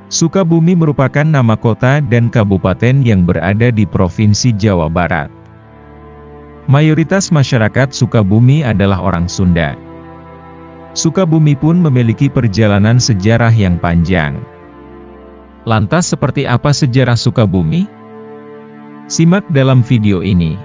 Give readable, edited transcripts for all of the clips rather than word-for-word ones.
Sukabumi merupakan nama kota dan kabupaten yang berada di Provinsi Jawa Barat. Mayoritas masyarakat Sukabumi adalah orang Sunda. Sukabumi pun memiliki perjalanan sejarah yang panjang. Lantas seperti apa sejarah Sukabumi? Simak dalam video ini.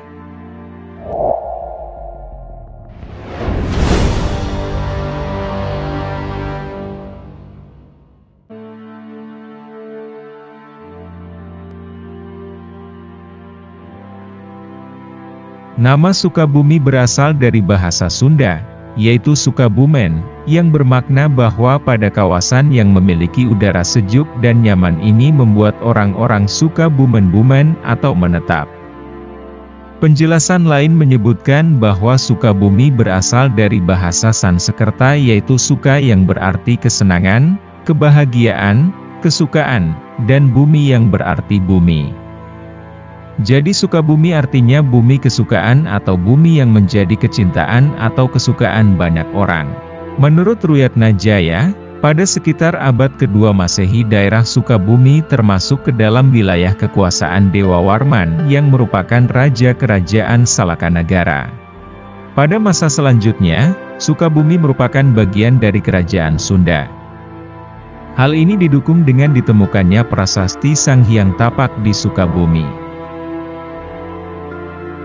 Nama Sukabumi berasal dari bahasa Sunda, yaitu Sukabumen, yang bermakna bahwa pada kawasan yang memiliki udara sejuk dan nyaman ini membuat orang-orang suka bumen-bumen atau menetap. Penjelasan lain menyebutkan bahwa Sukabumi berasal dari bahasa Sanskerta yaitu suka yang berarti kesenangan, kebahagiaan, kesukaan, dan bumi yang berarti bumi. Jadi Sukabumi artinya bumi kesukaan atau bumi yang menjadi kecintaan atau kesukaan banyak orang. Menurut Ruyatna Jaya, pada sekitar abad kedua Masehi daerah Sukabumi termasuk ke dalam wilayah kekuasaan Dewa Warman yang merupakan Raja Kerajaan Salakanagara. Pada masa selanjutnya, Sukabumi merupakan bagian dari Kerajaan Sunda. Hal ini didukung dengan ditemukannya prasasti Sang Hyang Tapak di Sukabumi.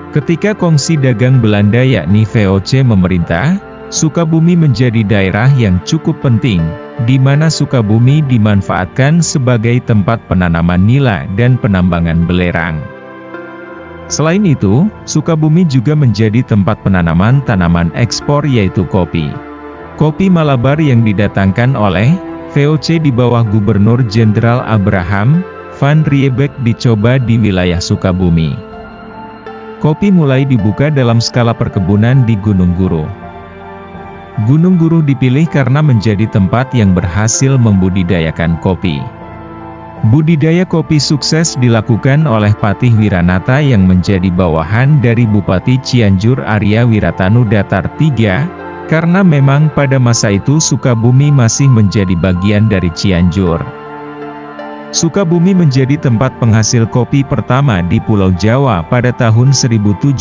Ketika kongsi dagang Belanda yakni VOC memerintah, Sukabumi menjadi daerah yang cukup penting, di mana Sukabumi dimanfaatkan sebagai tempat penanaman nila dan penambangan belerang. Selain itu, Sukabumi juga menjadi tempat penanaman tanaman ekspor yaitu kopi. Kopi Malabar yang didatangkan oleh VOC di bawah Gubernur Jenderal Abraham van Riebeeck dicoba di wilayah Sukabumi. Kopi mulai dibuka dalam skala perkebunan di Gunung Guru. Gunung Guru dipilih karena menjadi tempat yang berhasil membudidayakan kopi. Budidaya kopi sukses dilakukan oleh Patih Wiranata yang menjadi bawahan dari Bupati Cianjur Arya Wiratanu Datar III, karena memang pada masa itu Sukabumi masih menjadi bagian dari Cianjur. Sukabumi menjadi tempat penghasil kopi pertama di Pulau Jawa pada tahun 1711.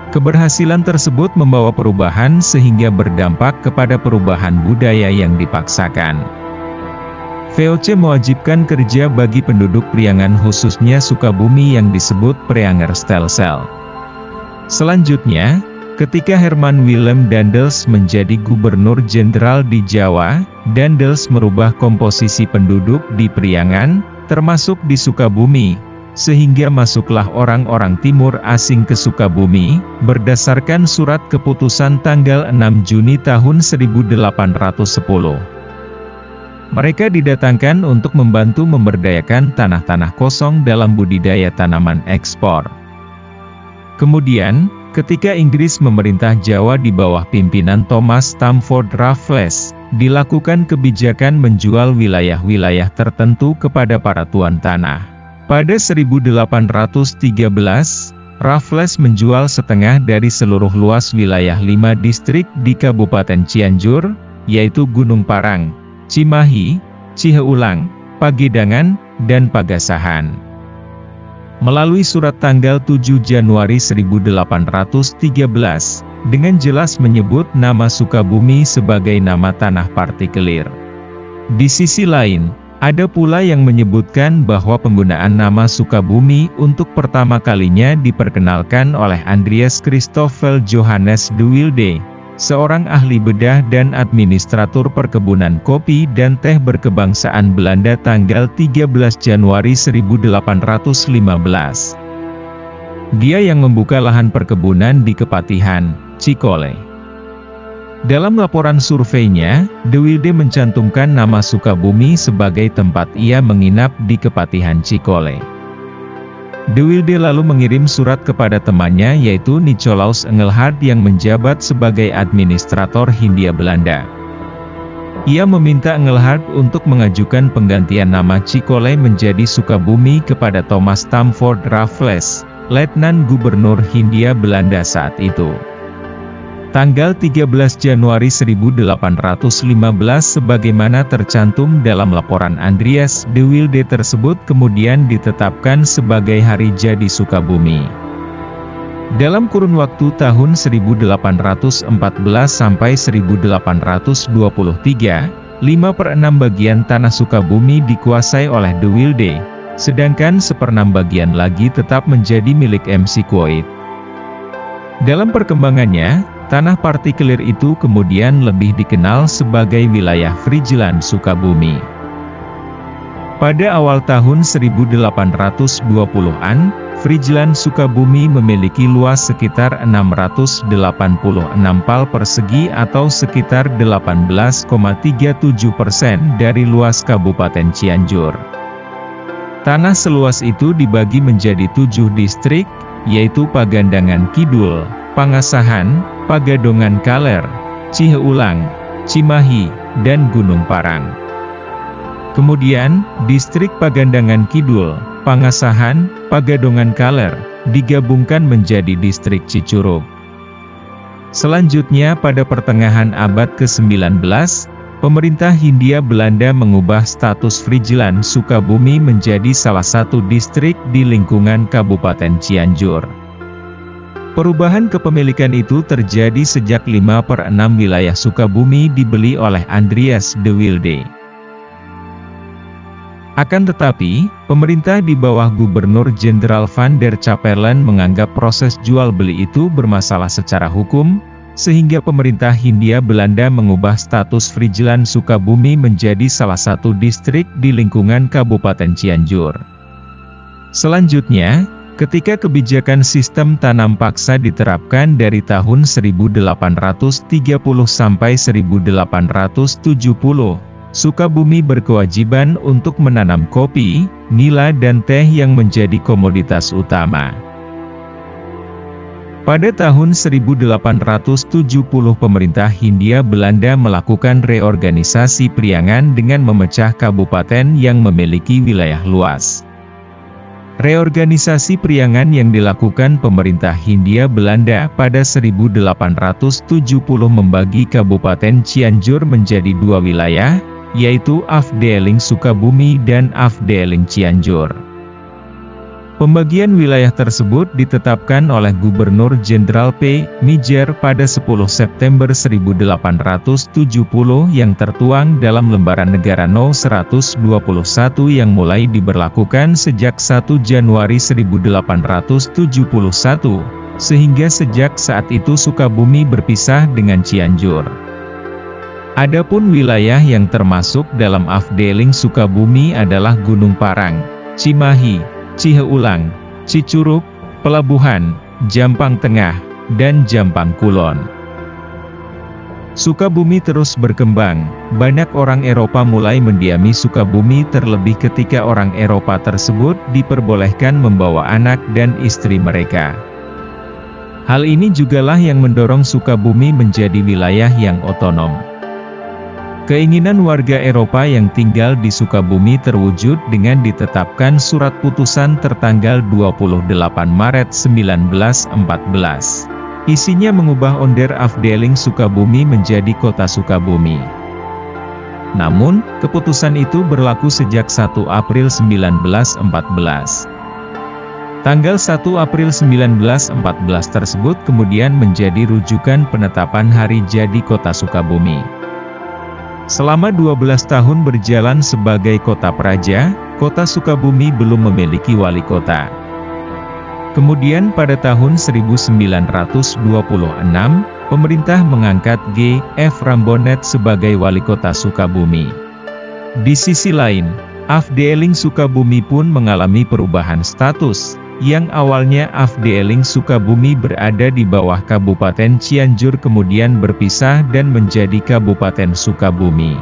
Keberhasilan tersebut membawa perubahan sehingga berdampak kepada perubahan budaya yang dipaksakan. VOC mewajibkan kerja bagi penduduk Priangan khususnya Sukabumi yang disebut Preanger Stelsel. Selanjutnya, ketika Herman Willem Daendels menjadi Gubernur Jenderal di Jawa, Daendels merubah komposisi penduduk di Priangan, termasuk di Sukabumi, sehingga masuklah orang-orang timur asing ke Sukabumi, berdasarkan surat keputusan tanggal 6 Juni tahun 1810. Mereka didatangkan untuk membantu memberdayakan tanah-tanah kosong dalam budidaya tanaman ekspor. Kemudian, ketika Inggris memerintah Jawa di bawah pimpinan Thomas Stamford Raffles, dilakukan kebijakan menjual wilayah-wilayah tertentu kepada para tuan tanah. Pada 1813, Raffles menjual setengah dari seluruh luas wilayah 5 distrik di Kabupaten Cianjur, yaitu Gunung Parang, Cimahi, Ciheulang, Pagedangan, dan Pagasahan. Melalui surat tanggal 7 Januari 1813, dengan jelas menyebut nama Sukabumi sebagai nama tanah partikelir. Di sisi lain, ada pula yang menyebutkan bahwa penggunaan nama Sukabumi untuk pertama kalinya diperkenalkan oleh Andreas Christoffel Johannes de Wilde, seorang ahli bedah dan administratur perkebunan kopi dan teh berkebangsaan Belanda tanggal 13 Januari 1815. Dia yang membuka lahan perkebunan di Kepatihan, Cikole. Dalam laporan surveinya, De Wilde mencantumkan nama Sukabumi sebagai tempat ia menginap di Kepatihan Cikole. De Wilde lalu mengirim surat kepada temannya yaitu Nicolaus Engelhard yang menjabat sebagai administrator Hindia Belanda. Ia meminta Engelhard untuk mengajukan penggantian nama Cikole menjadi Sukabumi kepada Thomas Stamford Raffles, Letnan Gubernur Hindia Belanda saat itu. tanggal 13 Januari 1815 sebagaimana tercantum dalam laporan Andreas de Wilde tersebut kemudian ditetapkan sebagai hari jadi Sukabumi. Dalam kurun waktu tahun 1814 sampai 1823, 5/6 bagian tanah Sukabumi dikuasai oleh de Wilde, sedangkan 1/6 bagian lagi tetap menjadi milik MC Kuwait. Dalam perkembangannya, tanah partikelir itu kemudian lebih dikenal sebagai wilayah Frijiland Sukabumi. Pada awal tahun 1820-an, Frijiland Sukabumi memiliki luas sekitar 686 pal persegi atau sekitar 18,37% dari luas Kabupaten Cianjur. Tanah seluas itu dibagi menjadi 7 distrik, yaitu Pagandangan Kidul, Pangasahan, Pagadongan Kaler, Ciheulang, Cimahi, dan Gunung Parang. Kemudian, distrik Pagandangan Kidul, Pangasahan, Pagadongan Kaler, digabungkan menjadi distrik Cicurug. Selanjutnya pada pertengahan abad ke-19, pemerintah Hindia Belanda mengubah status Frijiland Sukabumi menjadi salah satu distrik di lingkungan Kabupaten Cianjur. Perubahan kepemilikan itu terjadi sejak 5/6 wilayah Sukabumi dibeli oleh Andreas de Wilde. Akan tetapi, pemerintah di bawah Gubernur Jenderal Van der Capellen menganggap proses jual beli itu bermasalah secara hukum, sehingga pemerintah Hindia Belanda mengubah status Frijiland Sukabumi menjadi salah satu distrik di lingkungan Kabupaten Cianjur. Selanjutnya, ketika kebijakan sistem tanam paksa diterapkan dari tahun 1830 sampai 1870, Sukabumi berkewajiban untuk menanam kopi, nila dan teh yang menjadi komoditas utama. Pada tahun 1870 pemerintah Hindia Belanda melakukan reorganisasi Priangan dengan memecah kabupaten yang memiliki wilayah luas. Reorganisasi Priangan yang dilakukan pemerintah Hindia Belanda pada 1870 membagi Kabupaten Cianjur menjadi 2 wilayah, yaitu Afdeling Sukabumi dan Afdeling Cianjur. Pembagian wilayah tersebut ditetapkan oleh Gubernur Jenderal P. Mijer pada 10 September 1870 yang tertuang dalam Lembaran Negara No. 121 yang mulai diberlakukan sejak 1 Januari 1871, sehingga sejak saat itu Sukabumi berpisah dengan Cianjur. Adapun wilayah yang termasuk dalam Afdeling Sukabumi adalah Gunung Parang, Cimahi, Ciheulang, Cicurug, Pelabuhan, Jampang Tengah, dan Jampang Kulon. Sukabumi terus berkembang, banyak orang Eropa mulai mendiami Sukabumi terlebih ketika orang Eropa tersebut diperbolehkan membawa anak dan istri mereka. Hal ini jugalah yang mendorong Sukabumi menjadi wilayah yang otonom. Keinginan warga Eropa yang tinggal di Sukabumi terwujud dengan ditetapkan surat putusan tertanggal 28 Maret 1914. Isinya mengubah Onder Afdeling Sukabumi menjadi Kota Sukabumi. Namun, keputusan itu berlaku sejak 1 April 1914. Tanggal 1 April 1914 tersebut kemudian menjadi rujukan penetapan hari jadi Kota Sukabumi. Selama 12 tahun berjalan sebagai kota praja, Kota Sukabumi belum memiliki wali kota. Kemudian pada tahun 1926, pemerintah mengangkat G. F. Rambonet sebagai wali kota Sukabumi. Di sisi lain, Afdeling Sukabumi pun mengalami perubahan status, yang awalnya Afdeling Sukabumi berada di bawah Kabupaten Cianjur kemudian berpisah dan menjadi Kabupaten Sukabumi.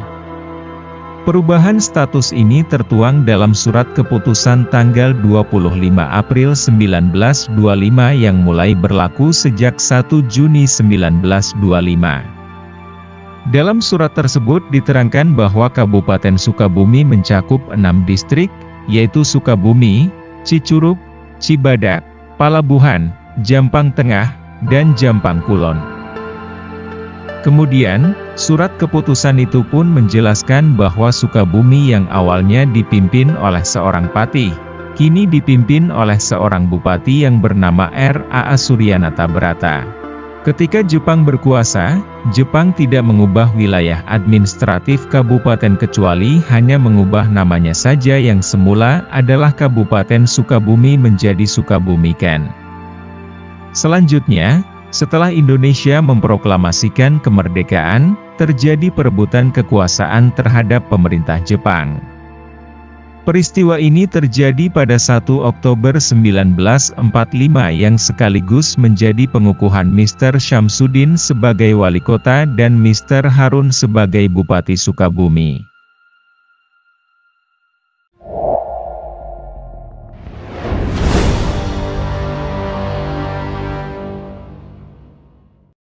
Perubahan status ini tertuang dalam surat keputusan tanggal 25 April 1925 yang mulai berlaku sejak 1 Juni 1925. Dalam surat tersebut diterangkan bahwa Kabupaten Sukabumi mencakup 6 distrik, yaitu Sukabumi, Cicurug, Cibadak, Palabuhan, Jampang Tengah, dan Jampang Kulon. Kemudian, surat keputusan itu pun menjelaskan bahwa Sukabumi yang awalnya dipimpin oleh seorang patih, kini dipimpin oleh seorang bupati yang bernama R.A. Suryanata Brata. Ketika Jepang berkuasa, Jepang tidak mengubah wilayah administratif kabupaten kecuali hanya mengubah namanya saja yang semula adalah Kabupaten Sukabumi menjadi Sukabumi Ken. Selanjutnya, setelah Indonesia memproklamasikan kemerdekaan, terjadi perebutan kekuasaan terhadap pemerintah Jepang. Peristiwa ini terjadi pada 1 Oktober 1945 yang sekaligus menjadi pengukuhan Mr. Syamsuddin sebagai wali kota dan Mr. Harun sebagai Bupati Sukabumi.